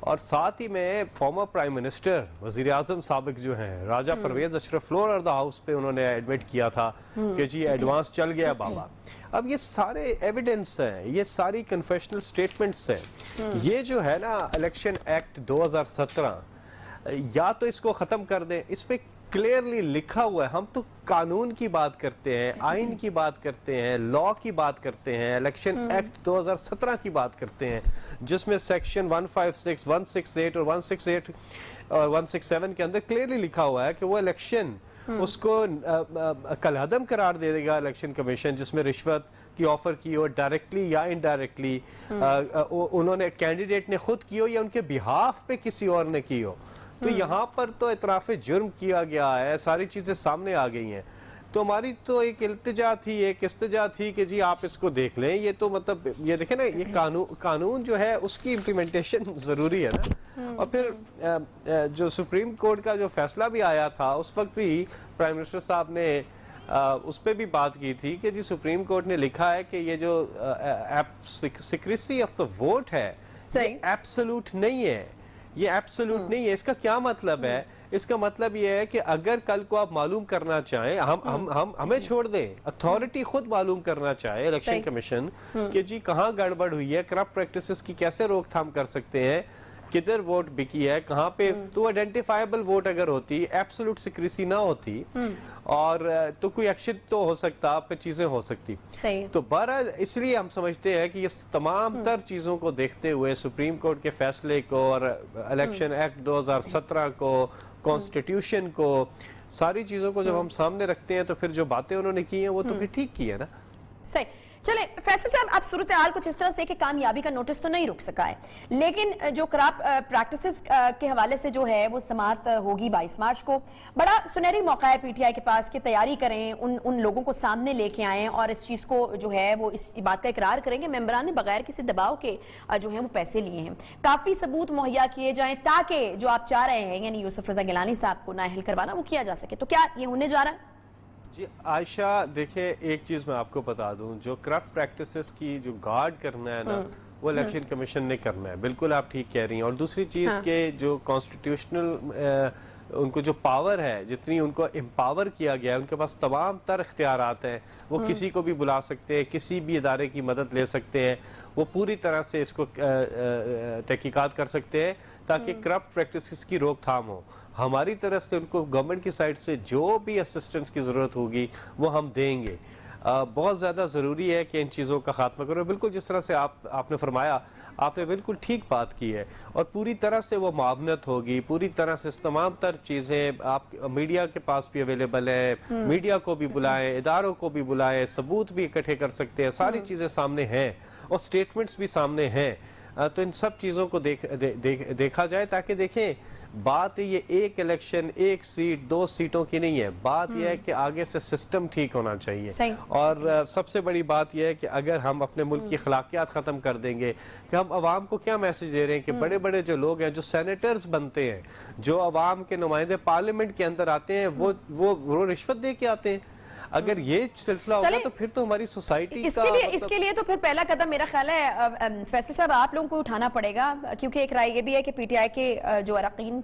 اور ساتھ ہی میں فارمر پرائم منسٹر وزیر اعظم سابق جو ہیں راجہ پرویز اشرف فلور آف دا ہاؤس پہ انہوں نے ایڈمٹ کیا تھا کہ جی ایڈوانس چل گیا بابا. اب یہ سارے ایویڈنس ہیں, یہ ساری کنفیشنل سٹیٹمنٹس ہیں. یہ جو ہے نا الیکشن ایکٹ 2017 یا تو اس کو ختم کر دیں, اس پہ کلیئرلی لکھا ہوا ہے. ہم تو قانون کی بات کرتے ہیں, آئین کی بات کرتے ہیں, لا کی بات کرتے ہیں, الیکشن ایکٹ 2017 کی بات کرتے ہیں جس میں سیکشن 156, 168 اور 168 اور 167 کے اندر کلیئرلی لکھا ہوا ہے کہ وہ الیکشن اس کو کالعدم قرار دے دے گا الیکشن کمیشن جس میں رشوت کی آفر کی ہو ڈائریکٹلی یا انڈائریکٹلی, انہوں نے کینڈیڈیٹ نے خود کی ہو یا ان کے بہاف پہ کسی اور نے کی ہو. تو یہاں پر تو اعتراف جرم کیا گیا ہے, ساری چیزیں سامنے آ گئی ہیں. تو ہماری تو ایک التجا تھی, ایک استجا تھی کہ جی آپ اس کو دیکھ لیں. یہ تو مطلب یہ دیکھیں نا, یہ قانون جو ہے اس کی امپلیمنٹیشن ضروری ہے نا. اور پھر جو سپریم کورٹ کا جو فیصلہ بھی آیا تھا اس وقت بھی پرائم منسٹر صاحب نے اس پہ بھی بات کی تھی کہ جی سپریم کورٹ نے لکھا ہے کہ یہ جو سیکریسی آف دا ووٹ ہے یہ ایبسولوٹ نہیں ہے. یہ ایبسولوٹ نہیں ہے. اس کا کیا مطلب ہے؟ اس کا مطلب یہ ہے کہ اگر کل کو آپ معلوم کرنا چاہیں, ہمیں چھوڑ دیں, اتھارٹی خود معلوم کرنا چاہے الیکشن کمیشن کہ جی کہاں گڑبڑ ہوئی ہے, کرپٹ پریکٹسز کی کیسے روک تھام کر سکتے ہیں, کدھر ووٹ بکی ہے, کہاں پہ, تو آئیڈینٹیفائبل ووٹ اگر ہوتی, ایبسولوٹ سیکریسی نہ ہوتی, اور تو کوئی ایکشن تو ہو سکتا, پھر چیزیں ہو سکتی. تو بہرحال اس لیے ہم سمجھتے ہیں کہ یہ تمام تر چیزوں کو دیکھتے ہوئے سپریم کورٹ کے فیصلے کو اور الیکشن ایکٹ 2017 کو, کانسٹیٹیوشن کو, ساری چیزوں کو جب ہم سامنے رکھتے ہیں تو پھر جو باتیں انہوں نے کی ہیں وہ تو پھر ٹھیک کی ہے نا. صحیح. چلیں فیصل صاحب, اب صورتحال کچھ اس طرح سے کہ کامیابی کا نوٹس تو نہیں رک سکا ہے, لیکن جو کرپٹ پریکٹسز کے حوالے سے جو ہے وہ سماعت ہوگی 22 مارچ کو. بڑا سنہری موقع ہے پی ٹی آئی کے پاس کہ تیاری کریں, ان لوگوں کو سامنے لے کے آئیں اور اس چیز کو جو ہے وہ اس بات کا اقرار کریں کہ ممبران نے بغیر کسی دباؤ کے جو ہیں وہ پیسے لیے ہیں. کافی ثبوت مہیا کیے جائیں تاکہ جو آپ چاہ رہے ہیں یعنی یوسف رضا گیلانی صاحب کو نااہل کروانا وہ کیا جا سکے. تو کیا یہ ہونے جا رہا ہے؟ جی عائشہ دیکھیں, ایک چیز میں آپ کو بتا دوں, جو کرپٹ پریکٹسز کی جو گارڈ کرنا ہے نا وہ الیکشن کمیشن نے کرنا ہے. بالکل آپ ٹھیک کہہ رہی ہیں. اور دوسری چیز کہ جو کانسٹیٹیوشنل ان کو جو پاور ہے, جتنی ان کو امپاور کیا گیا ہے, ان کے پاس تمام تر اختیارات ہیں. وہ کسی کو بھی بلا سکتے ہیں, کسی بھی ادارے کی مدد لے سکتے ہیں, وہ پوری طرح سے اس کو تحقیقات کر سکتے ہیں تاکہ کرپٹ پریکٹسز کی روک تھام ہو. ہماری طرف سے ان کو گورنمنٹ کی سائٹ سے جو بھی اسسٹنس کی ضرورت ہوگی وہ ہم دیں گے. بہت زیادہ ضروری ہے کہ ان چیزوں کا خاتمہ کرو. بالکل جس طرح سے آپ نے فرمایا, آپ نے بالکل ٹھیک بات کی ہے, اور پوری طرح سے وہ معاونت ہوگی, پوری طرح سے تمام تر چیزیں آپ میڈیا کے پاس بھی اویلیبل ہے, میڈیا کو بھی بلائیں, اداروں کو بھی بلائیں, ثبوت بھی اکٹھے کر سکتے ہیں, ساری چیزیں سامنے ہیں اور سٹیٹمنٹس بھی سامنے ہیں. تو ان سب چیزوں کو دیکھا جائے تاکہ دیکھیں بات یہ ایک الیکشن, ایک سیٹ, 2 سیٹوں کی نہیں ہے. بات یہ ہے کہ آگے سے سسٹم ٹھیک ہونا چاہیے. اور سب سے بڑی بات یہ ہے کہ اگر ہم اپنے ملک کی اخلاقیات ختم کر دیں گے, کہ ہم عوام کو کیا میسج دے رہے ہیں کہ بڑے بڑے جو لوگ ہیں, جو سینیٹرز بنتے ہیں, جو عوام کے نمائندے پارلیمنٹ کے اندر آتے ہیں, وہ رشوت دے کے آتے ہیں. اگر یہ سلسلہ ہوگا تو پھر تو ہماری سوسائٹی اس کے لیے تو پھر پہلا قدم میرا خیال ہے فیصل صاحب آپ لوگوں کو اٹھانا پڑے گا, کیونکہ ایک رائے یہ بھی ہے کہ پی ٹی آئی کے جو اراکین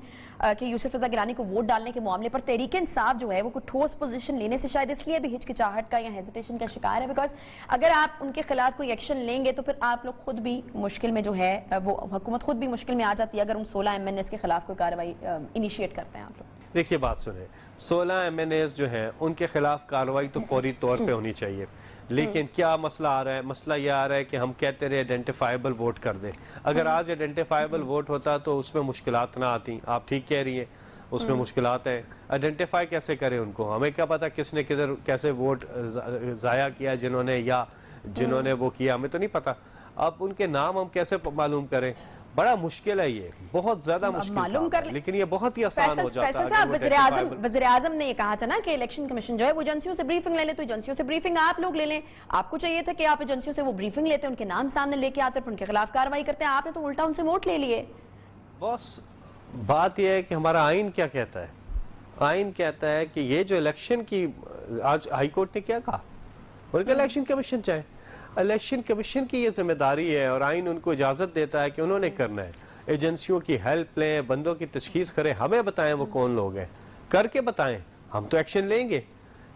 کہ یوسف رضا گیلانی کو ووٹ ڈالنے کے معاملے پر تحریک انصاف جو ہے وہ کوئی ٹھوس پوزیشن لینے سے شاید اس لیے بھی ہچکچاہٹ کا یا ہیزیٹیشن کا شکار ہے, بیکاز اگر آپ ان کے خلاف کوئی ایکشن لیں گے تو پھر آپ لوگ خود بھی مشکل میں جو ہے وہ حکومت خود بھی مشکل میں آ جاتی ہے اگر ان 16 ایم این ایز کے خلاف کوئی کارروائی انیشیٹ کرتے ہیں آپ لوگ. دیکھیے بات سنیں, 16 ایم این ایز جو ہیں ان کے خلاف کارروائی تو فوری طور پہ ہونی چاہیے, لیکن کیا مسئلہ آ رہا ہے؟ مسئلہ یہ آ رہا ہے کہ ہم کہتے رہے آئیڈینٹیفائبل ووٹ کر دیں. اگر آج آئیڈینٹیفائبل ووٹ ہوتا تو اس میں مشکلات نہ آتی. آپ ٹھیک کہہ رہی ہیں, اس میں مشکلات ہیں. آئیڈینٹیفائی کیسے کریں ان کو؟ ہمیں کیا پتا کس نے کدھر کیسے ووٹ ضائع کیا, جنہوں نے وہ کیا, ہمیں تو نہیں پتا. اب ان کے نام ہم کیسے معلوم کریں؟ بڑا مشکل ہے, یہ بہت زیادہ مشکل معلوم کر لیں, لیکن یہ بہت ہی آسان ہو جاتا ہے. فیصل صاحب, وزیر اعظم نے یہ کہا تھا نا کہ الیکشن کمیشن جو ہے وہ ایجنسیوں سے بریفنگ لے لے, تو ایجنسیوں سے بریفنگ آپ لوگ لے لیں. آپ کو چاہیے تھا کہ آپ ایجنسیوں سے وہ بریفنگ لیتے, ان کے نام سامنے لے کے آتے, پھر ان کے خلاف کارروائی کرتے ہیں. آپ نے تو الٹا ان سے ووٹ لے لیے. بس بات یہ ہے کہ ہمارا آئین کیا کہتا ہے. آئین کہتا ہے کہ یہ جو الیکشن کی, آج ہائی کورٹ نے کیا کہا, اور کہ الیکشن کمیشن چاہے, الیکشن کمیشن کی یہ ذمہ داری ہے اور آئین ان کو اجازت دیتا ہے کہ انہوں نے کرنا ہے. ایجنسیوں کی ہیلپ لیں, بندوں کی تشخیص کریں, ہمیں بتائیں وہ کون لوگ ہیں, کر کے بتائیں, ہم تو ایکشن لیں گے.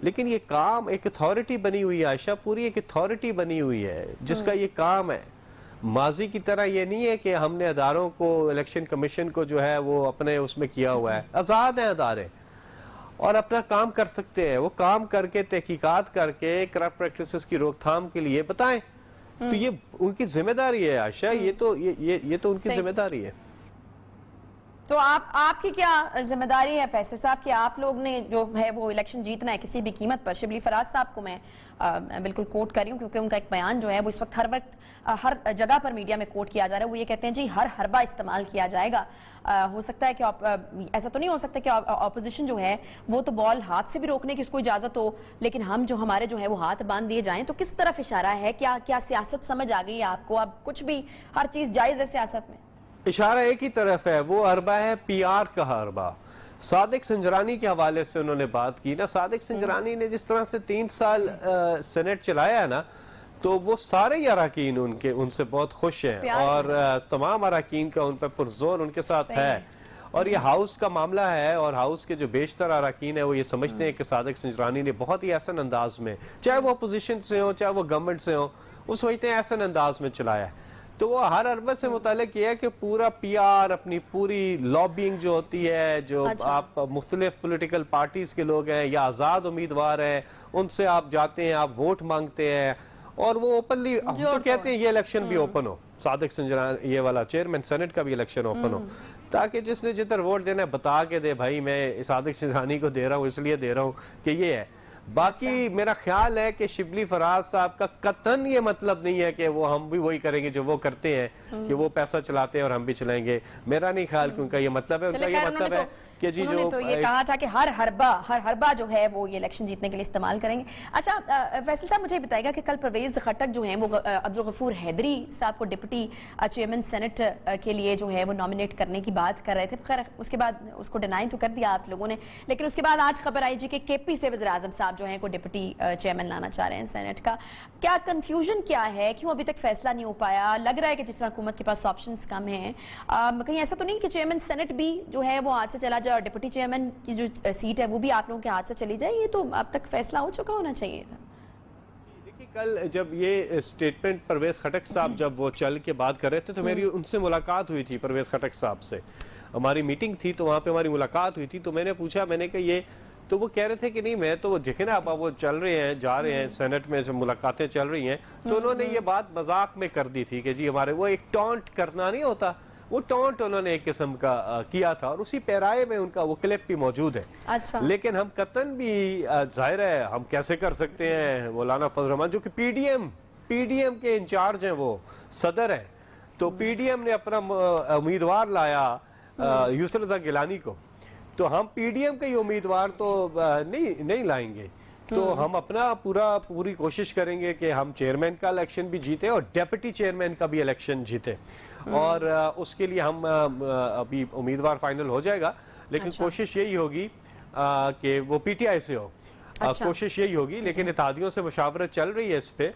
لیکن یہ کام ایک اتھارٹی بنی ہوئی ہے عائشہ, پوری ایک اتھارٹی بنی ہوئی ہے جس کا یہ کام ہے. ماضی کی طرح یہ نہیں ہے کہ ہم نے اداروں کو, الیکشن کمیشن کو جو ہے وہ اپنے اس میں کیا ہوا ہے. آزاد ہیں ادارے اور اپنا کام کر سکتے ہیں. وہ کام کر کے, تحقیقات کر کے, کرپٹ پریکٹسز کی روک تھام کے لیے بتائیں. تو یہ ان کی ذمہ داری ہے عائشہ, یہ تو ان کی ذمہ داری ہے. تو آپ کی کیا ذمہ داری ہے فیصل صاحب کہ آپ لوگ نے جو ہے وہ الیکشن جیتنا ہے کسی بھی قیمت پر؟ شبلی فراز صاحب کو میں بالکل کوٹ کر رہی ہوں کیونکہ ان کا ایک بیان جو ہے وہ اس وقت ہر جگہ پر میڈیا میں کوٹ کیا جا رہا ہے. وہ یہ کہتے ہیں جی ہر حربہ استعمال کیا جائے گا. ہو سکتا ہے کہ ایسا تو نہیں ہو سکتا کہ اپوزیشن جو ہے وہ تو بال ہاتھ سے بھی روکنے کی اس کو اجازت ہو, لیکن ہم جو ہمارے جو ہے وہ ہاتھ باندھ دیے جائیں. تو کس طرف اشارہ ہے؟ کیا سیاست سمجھ آ گئی ہے آپ کو؟ اب کچھ بھی ہر چیز جائز ہے سیاست میں. اشارہ ایک ہی طرف ہے, وہ حربہ ہے پی آر کا حربہ. صادق سنجرانی کے حوالے سے انہوں نے بات کی نا. صادق سنجرانی نے جس طرح سے 3 سال سینٹ چلایا ہے نا, تو وہ سارے ہی اراکین ان سے بہت خوش ہیں, اور تمام اراکین کا ان پر پرزور ان کے ساتھ ہے. اور یہ ہاؤس کا معاملہ ہے, اور ہاؤس کے جو بیشتر اراکین ہیں وہ یہ سمجھتے ہیں کہ صادق سنجرانی نے بہت ہی احسن انداز میں, چاہے وہ اپوزیشن سے ہو چاہے وہ گورنمنٹ سے ہو, وہ سمجھتے ہیں احسن انداز میں چلایا ہے. تو وہ ہر حربہ سے متعلق یہ ہے کہ پورا پی آر, اپنی پوری لابینگ جو ہوتی ہے, جو آپ مختلف پولیٹیکل پارٹیز کے لوگ ہیں یا آزاد امیدوار ہیں, ان سے آپ جاتے ہیں, آپ ووٹ مانگتے ہیں, اور وہ اوپنلی ہم تو کہتے ہیں یہ الیکشن بھی اوپن ہو, صادق سنجرانی یہ والا چیئرمین سینٹ کا بھی الیکشن اوپن ہو, تاکہ جس نے جدھر ووٹ دینا ہے بتا کے دے, بھائی میں صادق سنجرانی کو دے رہا ہوں اس لیے دے رہا ہوں کہ یہ ہے. باقی میرا خیال ہے کہ شبلی فراز صاحب کا قطعاً یہ مطلب نہیں ہے کہ وہ ہم بھی وہی کریں گے جو وہ کرتے ہیں, کہ وہ پیسہ چلاتے ہیں اور ہم بھی چلائیں گے. میرا نہیں خیال کہ ان کا یہ مطلب ہے. ان کا یہ مطلب ہے کہ جی انہوں نے تو یہ کہا تھا کہ ہر حربہ جو ہے وہ یہ الیکشن جیتنے کے لیے استعمال کریں گے. اچھا فیصل صاحب مجھے بتائے گا کہ کل پرویز خٹک جو ہیں وہ عبدالغفور حیدری صاحب کو ڈپٹی چیئرمین سینٹ کے لیے جو ہے وہ نامنیٹ کرنے کی بات کر رہے تھے. خیر اس کے بعد اس کو ڈینائی تو کر دیا آپ لوگوں نے, لیکن اس کے بعد آج خبر آئی جی کہ کے پی سے وزیر اعظم صاحب جو ہیں کو ڈپٹی چیئرمین لانا چاہ رہے ہیں سینٹ کا. کیا کنفیوژن کیا ہے, کیوں ابھی تک فیصلہ نہیں ہو پایا؟ لگ رہا ہے کہ جس طرح حکومت کے پاس آپشنز کم ہیں, کہیں ایسا تو نہیں کہ چیئرمین سینٹ بھی جو ہے وہ آج سے چلا جائے اور ڈپٹی چیئرمین کی جو سیٹ ہے وہ بھی آپ لوگوں کے ہاتھ سے چلی جائے؟ یہ تو اب تک فیصلہ ہو چکا ہونا چاہیے تھا. دیکھیے کل جب یہ اسٹیٹمنٹ پرویز خٹک صاحب جب وہ چل کے بات کر رہے تھے تو میری ان سے ملاقات ہوئی تھی, پرویز خٹک صاحب سے ہماری میٹنگ تھی, تو وہاں پہ ہماری ملاقات ہوئی تھی. تو میں نے پوچھا, میں نے کہا یہ, تو وہ کہہ رہے تھے کہ نہیں میں تو وہ دیکھیں نا اب وہ چل رہے ہیں, جا رہے ہیں سینٹ میں, جب ملاقاتیں چل رہی ہیں, تو انہوں نے یہ بات مذاق میں کر دی تھی کہ جی ہمارے, وہ ایک ٹونٹ کرنا نہیں ہوتا, وہ ٹونٹ انہوں نے ایک قسم کا کیا تھا, اور اسی پیرائے میں ان کا وہ کلپ بھی موجود ہے. لیکن ہم قطعاً بھی ظاہر ہے ہم کیسے کر سکتے ہیں, مولانا فضل الرحمان جو کہ پی ڈی ایم کے انچارج ہیں, وہ صدر ہیں, تو پی ڈی ایم نے اپنا امیدوار لایا یوسف رضا گیلانی کو, تو ہم پی ڈی ایم کے ہی امیدوار تو نہیں لائیں گے. تو ہم اپنا پوری کوشش کریں گے کہ ہم چیئرمین کا الیکشن بھی جیتے اور ڈیپٹی چیئرمین کا بھی الیکشن جیتے, اور اس کے لیے ہم ابھی امیدوار فائنل ہو جائے گا, لیکن کوشش یہی ہوگی کہ وہ پی ٹی آئی سے ہو, کوشش یہی ہوگی. لیکن اتحادیوں سے مشاورت چل رہی ہے اس پہ,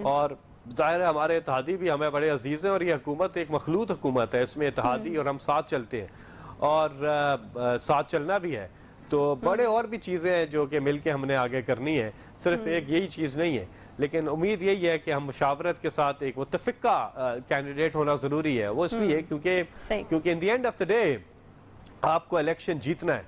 اور ظاہر ہے ہمارے اتحادی بھی ہمیں بڑے عزیز ہیں, اور یہ حکومت ایک مخلوط حکومت ہے, اس میں اتحادی اور ہم ساتھ چلتے ہیں, اور ساتھ چلنا بھی ہے. تو بڑے اور بھی چیزیں ہیں جو کہ مل کے ہم نے آگے کرنی ہے, صرف ایک یہی چیز نہیں ہے. لیکن امید یہی ہے کہ ہم مشاورت کے ساتھ ایک متفقہ کینڈیڈیٹ ہونا ضروری ہے. وہ اس لیے کیونکہ in the end of the day آپ کو الیکشن جیتنا ہے,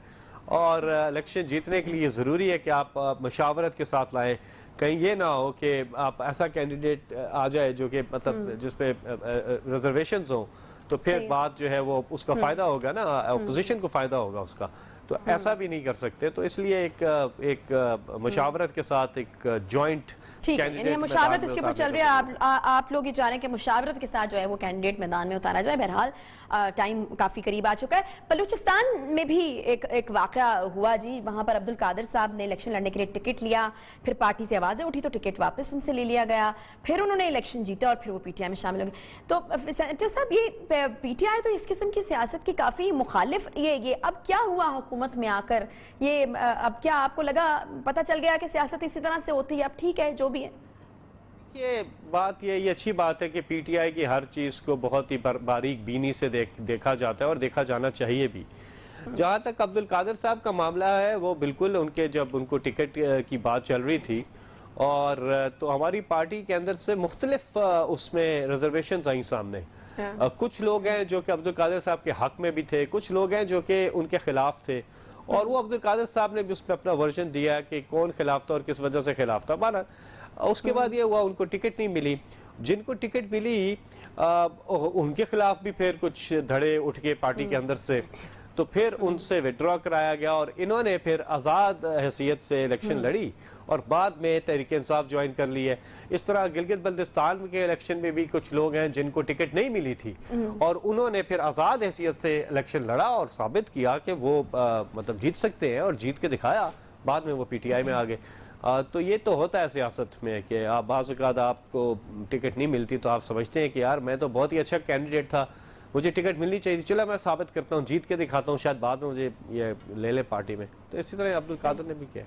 اور الیکشن جیتنے کے لیے ضروری ہے کہ آپ مشاورت کے ساتھ لائیں. کہیں یہ نہ ہو کہ آپ ایسا کینڈیڈیٹ آ جائے جو کہ مطلب جس پہ ریزرویشنز ہوں, تو پھر بات جو ہے وہ اس کا فائدہ ہوگا نا, اپوزیشن کو فائدہ ہوگا اس کا. تو ایسا بھی نہیں کر سکتے. تو اس لیے ایک مشاورت کے ساتھ ایک جوائنٹ ٹھیک ہے, یعنی مشاورت اس کے اوپر چل رہی ہے. آپ لوگ یہ چاہ رہے ہیں کہ مشاورت کے ساتھ جو ہے وہ کینڈیڈیٹ میدان میں اتارا جائے. بہرحال ٹائم کافی قریب آ چکا ہے. بلوچستان میں بھی ایک واقعہ ہوا جی, وہاں پر عبدالقادر صاحب نے الیکشن لڑنے کے لیے ٹکٹ لیا, پھر پارٹی سے آوازیں اٹھی تو ٹکٹ واپس ان سے لے لیا گیا, پھر انہوں نے الیکشن جیتا اور پھر وہ پی ٹی آئی میں شامل ہو گئے. تو سینیٹر صاحب یہ پی ٹی آئی تو اس قسم کی سیاست کی کافی مخالف, یہ اب کیا ہوا حکومت میں آ کر, یہ اب کیا آپ کو لگا, پتہ چل گیا کہ سیاست اسی طرح سے ہوتی ہے, اب ٹھیک ہے جو بھی ہے؟ یہ بات یہ اچھی بات ہے کہ پی ٹی آئی کی ہر چیز کو بہت ہی باریک بینی سے دیکھا جاتا ہے اور دیکھا جانا چاہیے بھی. جہاں تک عبد القادر صاحب کا معاملہ ہے وہ بالکل جب ان کو ٹکٹ کی بات چل رہی تھی اور تو ہماری پارٹی کے اندر سے مختلف اس میں ریزرویشنز آئیں سامنے. کچھ لوگ ہیں جو کہ عبد القادر صاحب کے حق میں بھی تھے, کچھ لوگ ہیں جو کہ ان کے خلاف تھے, اور وہ عبد القادر صاحب نے بھی اس میں اپنا ورژن دیا کہ کون خلاف تھا اور کس وجہ سے خلاف تھا. اس کے بعد یہ ہوا ان کو ٹکٹ نہیں ملی. جن کو ٹکٹ ملی ان کے خلاف بھی پھر کچھ دھڑے اٹھ کے پارٹی کے اندر سے, تو پھر ان سے وڈرا کرایا گیا اور انہوں نے پھر آزاد حیثیت سے الیکشن لڑی اور بعد میں تحریک انصاف جوائن کر لی ہے. اس طرح گلگت بلتستان کے الیکشن میں بھی کچھ لوگ ہیں جن کو ٹکٹ نہیں ملی تھی اور انہوں نے پھر آزاد حیثیت سے الیکشن لڑا اور ثابت کیا کہ وہ مطلب جیت سکتے ہیں اور جیت کے دکھایا. بعد میں وہ پی ٹی آئی میں آ گئے. تو یہ تو ہوتا ہے سیاست میں کہ آپ بعض اوقات آپ کو ٹکٹ نہیں ملتی تو آپ سمجھتے ہیں کہ یار میں تو بہت ہی اچھا کینڈیڈیٹ تھا, مجھے ٹکٹ ملنی چاہیے, چلو میں ثابت کرتا ہوں, جیت کے دکھاتا ہوں, شاید بعد میں مجھے یہ لے لے پارٹی میں. تو اسی طرح عبد القادر نے بھی کیا.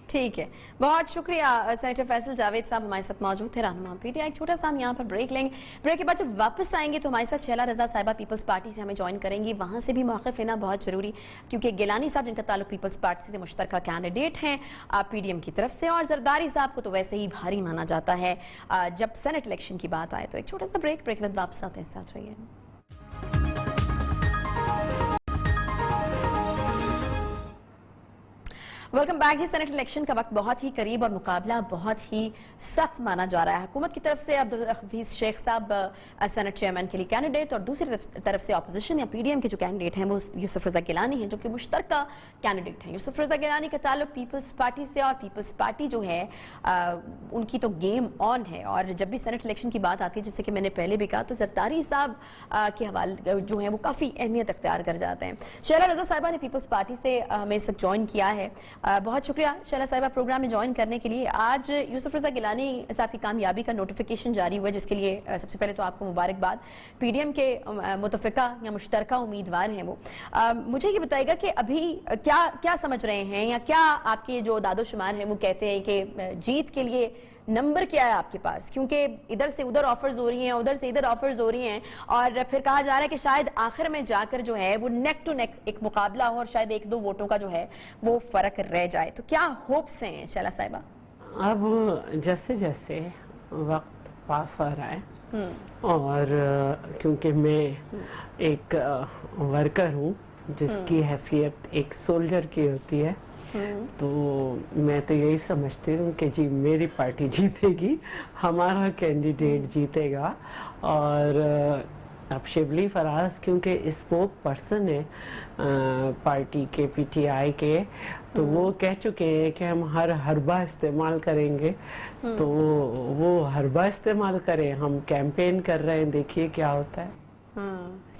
ٹھیک ہے, بہت شکریہ سینیٹر فیصل جاوید صاحب ہمارے ساتھ موجود تھے, رہنما پی ٹی آئی. ایک چھوٹا سا ہم یہاں پر بریک لیں گے. بریک کے بعد جب واپس آئیں گے تو ہمارے ساتھ شیلا رضا صاحبہ پیپلز پارٹی سے ہمیں جوائن کریں گی. وہاں سے بھی موقف لینا بہت ضروری, کیونکہ گیلانی صاحب جن کا تعلق پیپلز پارٹی سے مشترکہ کینڈیڈیٹ ہیں پی ڈی ایم کی طرف سے, اور زرداری صاحب کو تو ویسے ہی بھاری مانا جاتا ہے جب سینٹ الیکشن کی بات آئے. تو ایک چھوٹا سا بریک کے بعد واپس آتے ہیں, ساتھ رہیے. ویلکم بیک جی. سینٹ الیکشن کا وقت بہت ہی قریب اور مقابلہ بہت ہی سخت مانا جا رہا ہے. حکومت کی طرف سے عبدالحفیظ شیخ صاحب سینٹ چیئرمین کے لیے کینڈیڈیٹ, اور دوسری طرف سے اپوزیشن یا پی ڈی ایم کے جو کینڈیڈیٹ ہیں وہ یوسف رضا گیلانی ہیں جو کہ مشترکہ کینڈیڈیٹ ہیں. یوسف رضا گیلانی کا تعلق پیپلز پارٹی سے, اور پیپلز پارٹی جو ہے ان کی تو گیم آن ہے, اور جب بھی سینٹ الیکشن کی بات آتی ہے جیسے کہ میں نے پہلے بھی کہا تو زرداری صاحب کے حوالے جو ہیں وہ کافی اہمیت اختیار کر جاتے ہیں. شیلا رضا صاحبہ نے پیپلز پارٹی سے ہمیں اس وقت جوائن کیا ہے. بہت شکریہ شیلا صاحبہ پروگرام میں جوائن کرنے کے لیے. آج یوسف رضا گیلانی صاحب کی کامیابی کا نوٹیفیکیشن جاری ہوا, جس کے لیے سب سے پہلے تو آپ کو مبارکباد. پی ڈی ایم کے متفقہ یا مشترکہ امیدوار ہیں وہ. مجھے یہ بتائے گا کہ ابھی کیا سمجھ رہے ہیں, یا کیا آپ کے جو داد و شمار ہیں وہ کہتے ہیں کہ جیت کے لیے نمبر کیا ہے آپ کے پاس, کیونکہ ادھر سے ادھر آفرز ہو رہی ہیں, ادھر سے ادھر آفرز ہو رہی ہیں, اور پھر کہا جا رہا ہے کہ شاید آخر میں جا کر جو ہے وہ نیک ٹو نیک ایک مقابلہ ہو اور شاید 1-2 ووٹوں کا جو ہے وہ فرق رہ جائے. تو کیا ہوپس ہیں شیلا صاحبہ؟ اب جیسے جیسے وقت پاس آ رہا ہے اور کیونکہ میں ایک ورکر ہوں جس کی حیثیت ایک سولجر کی ہوتی ہے, تو میں تو یہی سمجھتی ہوں کہ جی میری پارٹی جیتے گی, ہمارا کینڈیڈیٹ جیتے گا. اور اب شبلی فراز کیونکہ اسپوک پرسن ہے پارٹی کے پی ٹی آئی کے, تو وہ کہہ چکے ہیں کہ ہم ہر حربہ استعمال کریں گے, تو وہ حربہ استعمال کریں. ہم کیمپین کر رہے ہیں, دیکھیے کیا ہوتا ہے.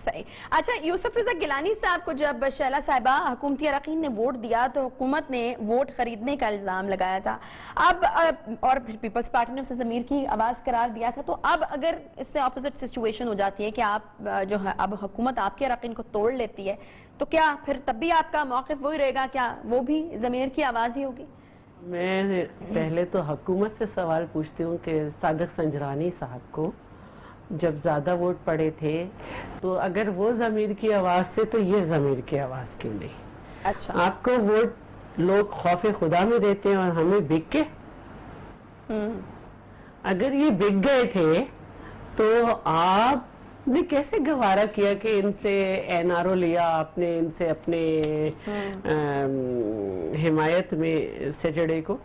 صحیح. اچھا, یوسف رضا گیلانی صاحب کو جب شیلا صاحبہ حکومتی اراکین نے ووٹ دیا تو حکومت نے ووٹ خریدنے کا الزام لگایا تھا, اب اور پیپلز پارٹی نے اسے ضمیر کی آواز قرار دیا تھا. تو اب اگر اس سے اپوزٹ سچویشن ہو جاتی ہے کہ آپ جو ہے اب حکومت آپ کے اراکین کو توڑ لیتی ہے, تو کیا پھر تب بھی آپ کا موقف وہی رہے گا, کیا وہ بھی ضمیر کی آواز ہی ہوگی؟ میں پہلے تو حکومت سے سوال پوچھتی ہوں کہ صادق سنجرانی صاحب کو جب زیادہ ووٹ پڑے تھے تو اگر وہ ضمیر کی آواز تھے تو یہ ضمیر کی آواز کیوں نہیں؟ اچھا, آپ کو ووٹ لوگ خوف خدا میں دیتے ہیں اور ہمیں بک کے, اگر یہ بک گئے تھے تو آپ نے کیسے گوارا کیا کہ ان سے این آر او لیا آپ نے, ان سے اپنے حمایت میں سیٹرڈے کو؟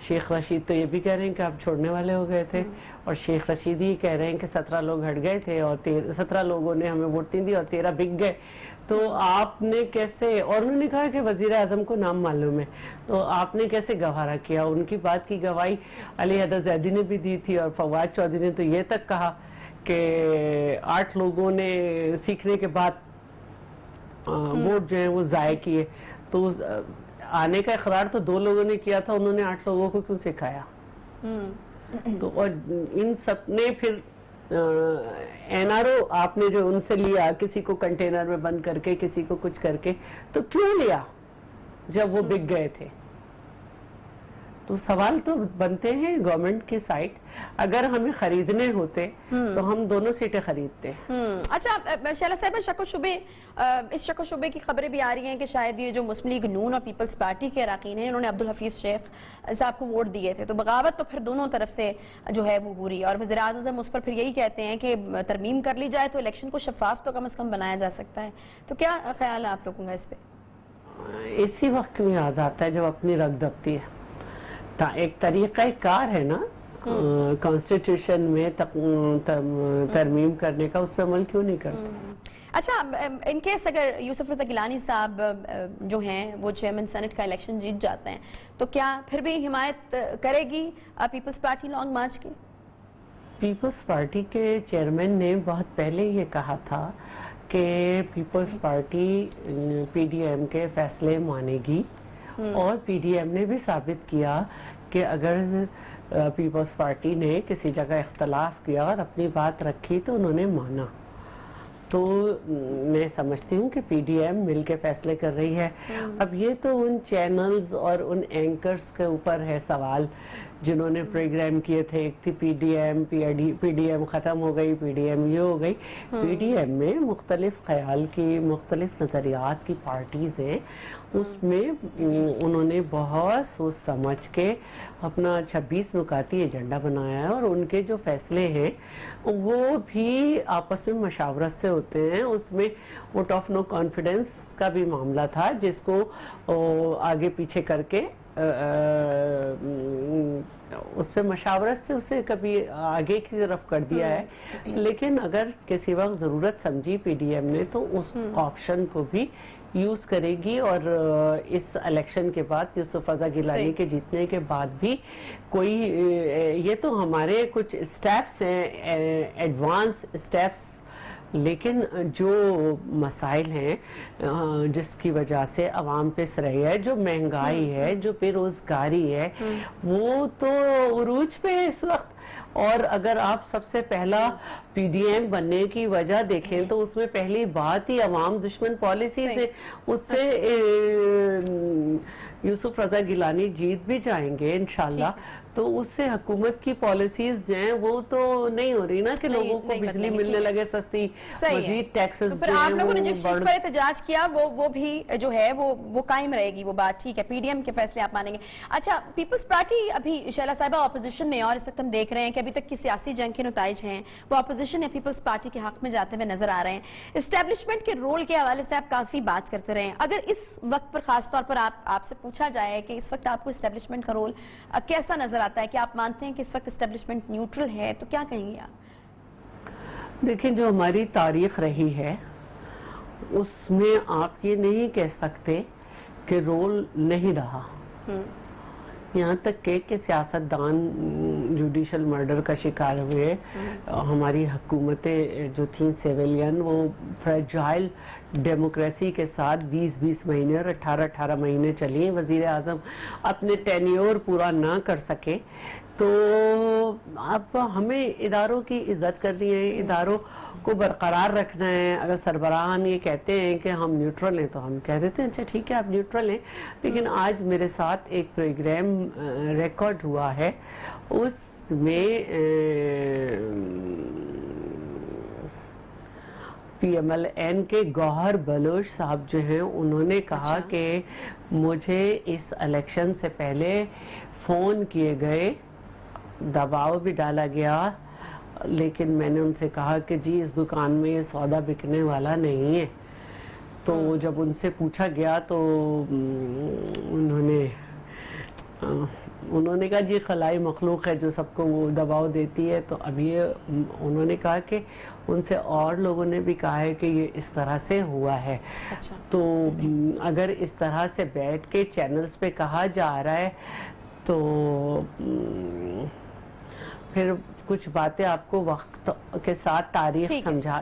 شیخ رشید تو یہ بھی کہہ رہے ہیں کہ آپ چھوڑنے والے ہو گئے تھے, اور شیخ رشید ہی کہہ رہے ہیں کہ 17 لوگ ہٹ گئے تھے اور 17 لوگوں نے ہمیں ووٹ نہیں دی اور 13 بک گئے. تو آپ نے کیسے, اور انہوں نے کہا کہ وزیر اعظم کو نام معلوم ہے, تو آپ نے کیسے گوارا کیا؟ ان کی بات کی گواہی علی حیدر زیدی نے بھی دی تھی, اور فواد چودھری نے تو یہ تک کہا کہ 8 لوگوں نے سیکھنے کے بعد ووٹ جو ہیں وہ ضائع کیے. تو آنے کا اقرار تو 2 لوگوں نے کیا تھا, انہوں نے 8 لوگوں کو کیوں سکھایا؟ تو اور ان سب نے پھر این آر او آپ نے جو ان سے لیا, کسی کو کنٹینر میں بند کر کے, کسی کو کچھ کر کے, تو کیوں لیا جب وہ بک گئے تھے؟ تو سوال تو بنتے ہیں گورنمنٹ کی سائٹ، اگر ہمیں خریدنے ہوتے تو ہم دونوں سیٹیں خریدتے ہیں۔ اچھا شیلا صاحبہ، شک و شبے اس شک و شبے کی خبریں بھی آ رہی ہیں کہ شاید یہ جو مسلم لیگ نون اور پیپلز پارٹی کے اراکین ہیں، انہوں نے عبدالحفیظ شیخ صاحب کو ووٹ دیے تھے، تو بغاوت تو پھر دونوں طرف سے جو ہے وہ ہو رہی ہے، اور وزیر اعظم اس پر پھر یہی کہتے ہیں کہ ترمیم کر لی جائے تو الیکشن کو شفاف تو کم از کم بنایا جا سکتا ہے، تو کیا خیال ہے آپ لوگوں کا اس پہ؟ اسی وقت میں یاد آتا ہے جب اپنی رگ دبتی ہے، ایک طریقہ کار ہے نا کانسٹیٹیوشن میں ترمیم کرنے کا، اس پہ عمل کیوں نہیں کرتے؟ اچھا ان کیس اگر یوسف رضا گیلانی صاحب جو ہیں وہ چیئرمین سینٹ کا الیکشن جیت جاتے ہیں تو کیا پھر بھی حمایت کرے گی پیپلز پارٹی لانگ مارچ کی؟ پیپلز پارٹی کے چیئرمین نے بہت پہلے یہ کہا تھا کہ Peoples Party P D M کے فیصلے مانے گی، اور پی ڈی ایم نے بھی ثابت کیا کہ اگر پیپلز پارٹی نے کسی جگہ اختلاف کیا اور اپنی بات رکھی تو انہوں نے مانا۔ تو میں سمجھتی ہوں کہ پی ڈی ایم مل کے فیصلے کر رہی ہے۔ اب یہ تو ان چینلز اور ان اینکرز کے اوپر ہے سوال جنہوں نے پروگرام کیے تھے، ایک تھی پی ڈی ایم ختم ہو گئی، پی ڈی ایم یہ ہو گئی۔ پی ڈی ایم میں مختلف خیال کی، مختلف نظریات کی پارٹیز ہیں، اس میں انہوں نے بہت سوچ سمجھ کے اپنا 26 نکاتی ایجنڈا بنایا ہے، اور ان کے جو فیصلے ہیں وہ بھی آپس میں مشاورت سے ہوتے ہیں۔ اس میں ووٹ آف نو کانفیڈنس کا بھی معاملہ تھا جس کو آگے پیچھے کر کے اس پہ مشاورت سے اسے کبھی آگے کی طرف کر دیا ہے، لیکن اگر کسی وقت ضرورت سمجھی پی ڈی ایم نے تو اس آپشن کو بھی یوز کرے گی، اور اس الیکشن کے بعد یوسف رضا گیلانی کے جیتنے کے بعد بھی کوئی یہ تو ہمارے کچھ اسٹیپس ہیں، ایڈوانس اسٹیپس، لیکن جو مسائل ہیں جس کی وجہ سے عوام پہ سرئی ہے، جو مہنگائی ہے، جو بے روزگاری ہے، وہ تو عروج پہ ہے اس وقت۔ اور اگر آپ سب سے پہلا پی ڈی ایم بننے کی وجہ دیکھیں تو اس میں پہلی بات ہی عوام دشمن پالیسیز ہے، اس سے یوسف رضا گیلانی جیت بھی جائیں گے انشاءاللہ، تو اس سے حکومت کی پالیسیز جو ہیں وہ تو نہیں ہو رہی نا کہ لوگوں کو بجلی ملنے لگے سستی، مزید ٹیکسز تو پھر آپ لوگوں نے جس چیز پر احتجاج کیا وہ بھی جو ہے وہ قائم رہے گی، وہ بات ٹھیک ہے، پی ڈی ایم کے فیصلے آپ مانیں گے۔ اچھا پیپلز پارٹی ابھی شیلا صاحبہ اپوزیشن میں، اور اس وقت ہم دیکھ رہے ہیں کہ ابھی تک کی سیاسی جنگ کے نتائج ہیں وہ اپوزیشن یا پیپلز پارٹی کے حق میں جاتے ہوئے نظر آ رہے ہیں۔ اسٹیبلشمنٹ کے رول کے حوالے سے آپ کافی بات کرتے رہے ہیں، اگر اس وقت پر خاص طور پر آپ سے پوچھا جائے کہ اس وقت آپ کو اسٹیبلشمنٹ کا رول کیسا نظر آتا ہے، کہ آپ مانتے ہیں کہ اس وقت اسٹیبلشمنٹ نیوٹرل ہے، تو کیا کہیں گے آپ؟ دیکھیں جو ہماری تاریخ رہی ہے اس میں آپ یہ نہیں کہہ سکتے کہ رول نہیں رہا، یہاں تک کہ سیاستدان جوڈیشل مرڈر کا شکار ہوئے، ہماری حکومتیں جو تھیں سیویلین وہ فریجائل ڈیموکریسی کے ساتھ 20 مہینے اور 18 مہینے چلی، وزیر اعظم اپنے ٹینیور پورا نہ کر سکے، تو اب ہمیں اداروں کی عزت کرنی ہے، اداروں کو برقرار رکھنا ہے۔ اگر سربراہان یہ کہتے ہیں کہ ہم نیوٹرل ہیں تو ہم کہہ دیتے ہیں اچھا ٹھیک ہے آپ نیوٹرل ہیں، لیکن آج میرے ساتھ ایک پروگرام ریکارڈ ہوا ہے، اس میں پی ایم ایل این کے گوہر بلوچ صاحب جو ہیں انہوں نے کہا کہ مجھے اس الیکشن سے پہلے فون کیے گئے، دباؤ بھی ڈالا گیا، لیکن میں نے ان سے کہا کہ جی اس دکان میں یہ سودا بکنے والا نہیں ہے۔ تو جب ان سے پوچھا گیا تو انہوں نے کہا جی خلائی مخلوق ہے جو سب کو وہ دباؤ دیتی ہے، تو اب یہ انہوں نے کہا کہ ان سے اور لوگوں نے بھی کہا ہے کہ یہ اس طرح سے ہوا ہے۔ تو اگر اس طرح سے بیٹھ کے چینلز پہ کہا جا رہا ہے تو پھر کچھ باتیں آپ کو وقت کے ساتھ تاریخ سمجھا۔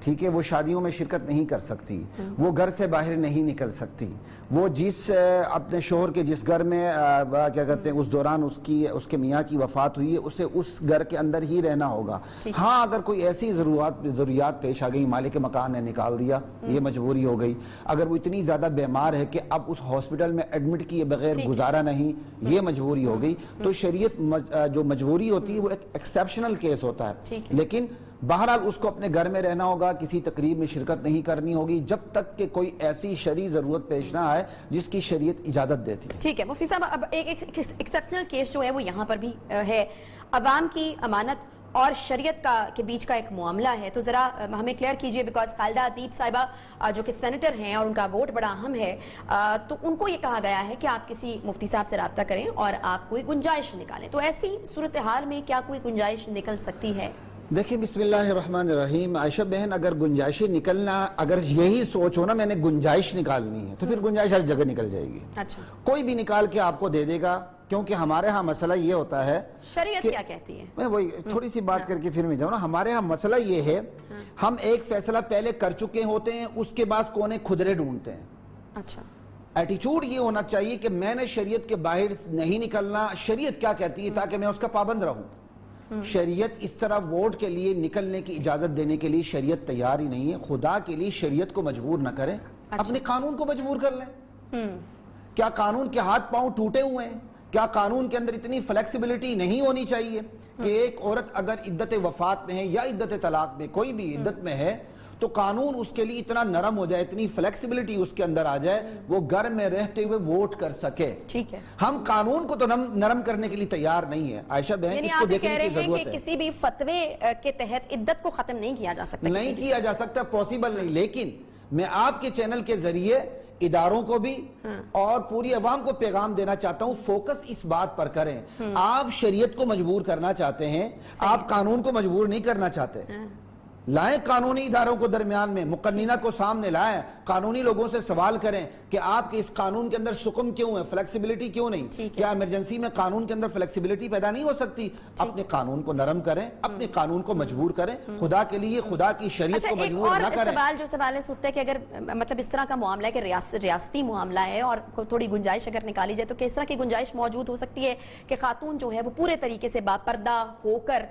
ٹھیک ہے، وہ شادیوں میں شرکت نہیں کر سکتی، وہ گھر سے باہر نہیں نکل سکتی، وہ جس اپنے شوہر کے جس گھر میں کیا کہتے ہیں اس دوران اس کے میاں کی وفات ہوئی ہے، اسے اس گھر کے اندر ہی رہنا ہوگا۔ ہاں اگر کوئی ایسی ضروریات پیش آ گئی، مالک مکان نے نکال دیا، یہ مجبوری ہو گئی، اگر وہ اتنی زیادہ بیمار ہے کہ اب اس ہاسپٹل میں ایڈمٹ کیے بغیر گزارا نہیں، یہ مجبوری ہو گئی، تو شریعت جو مجبوری ہوتی ہے وہ ایک ایکسیپشنل کیس ہوتا ہے، لیکن بہرحال اس کو اپنے گھر میں رہنا ہوگا، کسی تقریب میں شرکت نہیں کرنی ہوگی جب تک کہ کوئی ایسی شرعی ضرورت پیش نہ آئے جس کی شریعت اجازت دیتی ہے۔ ٹھیک ہے مفتی صاحب، اب ایک ایکسیپشنل کیس جو ہے وہ یہاں پر بھی ہے، عوام کی امانت اور شریعت کے بیچ کا ایک معاملہ ہے، تو ذرا ہمیں کلیئر کیجئے، بیکاز خالدہ ادیب صاحبہ جو کہ سینیٹر ہیں اور ان کا ووٹ بڑا اہم ہے، تو ان کو یہ کہا گیا ہے کہ آپ کسی مفتی صاحب سے رابطہ کریں اور آپ کوئی گنجائش نکالیں، تو ایسی صورتحال میں کیا کوئی گنجائش نکل سکتی ہے؟ دیکھیں بسم اللہ الرحمن الرحیم، عائشہ بہن اگر گنجائشیں نکلنا، اگر یہی سوچ ہو نا میں نے گنجائش نکالنی ہے تو پھر گنجائش ہر جگہ نکل جائے گی، اچھا کوئی بھی نکال کے آپ کو دے دے گا، کیونکہ ہمارے ہاں مسئلہ یہ ہوتا ہے، شریعت کیا کہتی ہے؟ میں وہی تھوڑی سی بات کر کے پھر میں جاؤں نا، ہمارے ہاں مسئلہ یہ ہے، ہم ایک فیصلہ پہلے کر چکے ہوتے ہیں، اس کے بعد کونے کھدرے ڈھونڈتے ہیں۔ اچھا، ایٹیچوڈ یہ ہونا چاہیے کہ میں نے شریعت کے باہر نہیں نکلنا، شریعت کیا کہتی ہے تاکہ میں اس کا پابند رہوں۔ شریعت اس طرح ووٹ کے لیے نکلنے کی اجازت دینے کے لیے شریعت تیار ہی نہیں ہے، خدا کے لیے شریعت کو مجبور نہ کریں، اپنے قانون کو مجبور کر لیں۔ کیا قانون کے ہاتھ پاؤں ٹوٹے ہوئے ہیں؟ کیا قانون کے اندر اتنی فلیکسیبلٹی نہیں ہونی چاہیے کہ ایک عورت اگر عدت وفات میں ہے یا عدت طلاق میں، کوئی بھی عدت میں ہے، تو قانون اس کے لیے اتنا نرم ہو جائے، اتنی فلیکسیبلٹی اس کے اندر آ جائے، وہ گھر میں رہتے ہوئے ووٹ کر سکے۔ ٹھیک ہے، ہم قانون کو تو نرم کرنے کے لیے تیار نہیں ہے عائشہ بہن، یعنی اس کو آپ یہ دیکھنے کہہ کی رہے ہیں ضرورت کہ ہے۔ کسی بھی فتوے کے تحت عدت کو ختم نہیں کیا جا سکتا، نہیں کیا جا سکتا، پوسیبل نہیں، لیکن میں آپ کے چینل کے ذریعے اداروں کو بھی اور پوری عوام کو پیغام دینا چاہتا ہوں، فوکس اس بات پر کریں، آپ شریعت کو مجبور کرنا چاہتے ہیں، آپ قانون کو مجبور نہیں کرنا چاہتے، لائیں قانونی اداروں کو درمیان میں، مقننہ کو سامنے لائیں، قانونی لوگوں سے سوال کریں کہ آپ کے اس قانون کے اندر سکم کیوں ہے، فلیکسیبلٹی کیوں نہیں، کیا ایمرجنسی میں قانون کے اندر فلیکسیبلٹی پیدا نہیں ہو سکتی؟ اپنے قانون کو نرم کریں، اپنے قانون کو مجبور کریں، خدا کے لیے خدا کی شریعت کو مجبور نہ کریں۔ سوال جو سوال سے اٹھتا ہے کہ اگر مطلب اس طرح کا معاملہ ہے کہ ریاستی معاملہ ہے اور تھوڑی گنجائش اگر نکالی جائے تو کس طرح کی گنجائش موجود ہو سکتی ہے کہ خاتون جو ہے وہ پورے طریقے سے باپردہ ہو کر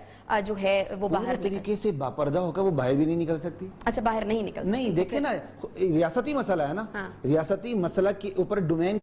جو ہے وہ باہر پورے طریقے سے باپردہ ہو کر وہ باہر بھی نہیں نکل سکتی؟ اچھا، باہر نہیں نکل سکتی؟ نہیں، دیکھیں نا ریاستی مسئلہ ہے نا، ریاستی مسئلہ کے اوپر ڈومین